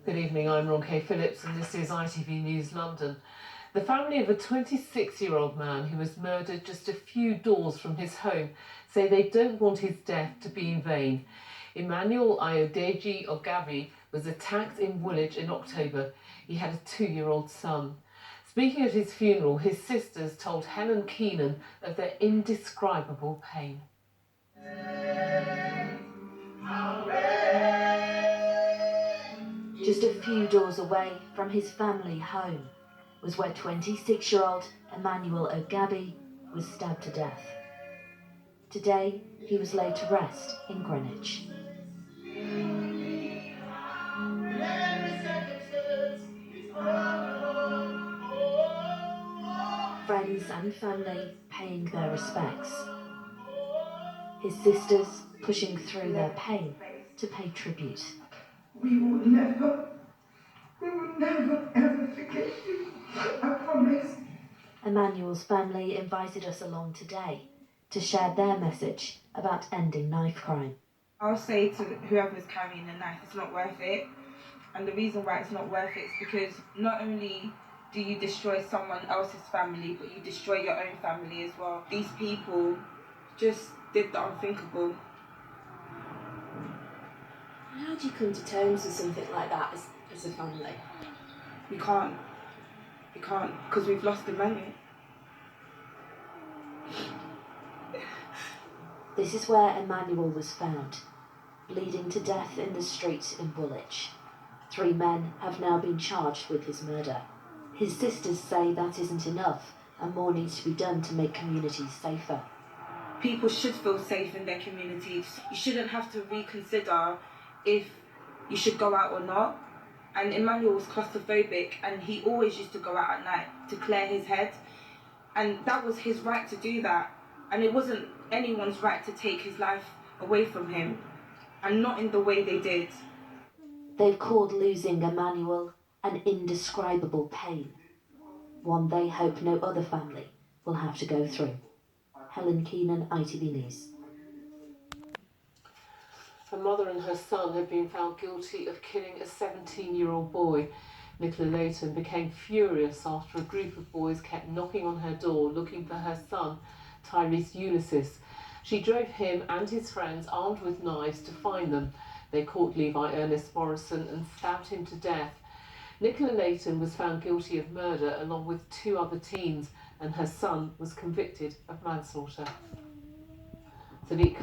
Good evening, I'm Ronke Phillips and this is ITV News London. The family of a 26-year-old man who was murdered just a few doors from his home say they don't want his death to be in vain. Emmanuel Ayodeji Ogabi was attacked in Woolwich in October. He had a 2-year-old son. Speaking at his funeral, his sisters told Helen Keenan of their indescribable pain. Just a few doors away from his family home was where 26-year-old Emmanuel Ogabi was stabbed to death. Today, he was laid to rest in Greenwich. Friends and family paying their respects. His sisters pushing through their pain to pay tribute. We will never ever forget you. I promise. Emmanuel's family invited us along today to share their message about ending knife crime. I'll say to whoever's carrying a knife, it's not worth it. And the reason why it's not worth it is because not only do you destroy someone else's family, but you destroy your own family as well. These people just did the unthinkable. How do you come to terms with something like that as a family? We can't, because we've lost Emmanuel. This is where Emmanuel was found, bleeding to death in the street in Woolwich. 3 men have now been charged with his murder. His sisters say that isn't enough and more needs to be done to make communities safer. People should feel safe in their communities. You shouldn't have to reconsider if you should go out or not. And Emmanuel was claustrophobic and he always used to go out at night to clear his head. And that was his right to do that. And it wasn't anyone's right to take his life away from him. And not in the way they did. They've called losing Emmanuel an indescribable pain, one they hope no other family will have to go through. Helen Keenan, ITV News. Her mother and her son have been found guilty of killing a 17-year-old boy. Nicola Layton became furious after a group of boys kept knocking on her door looking for her son, Tyrese Ulysses. She drove him and his friends armed with knives to find them. They caught Levi Ernest Morrison and stabbed him to death. Nicola Layton was found guilty of murder along with 2 other teens, and her son was convicted of manslaughter. Sadiq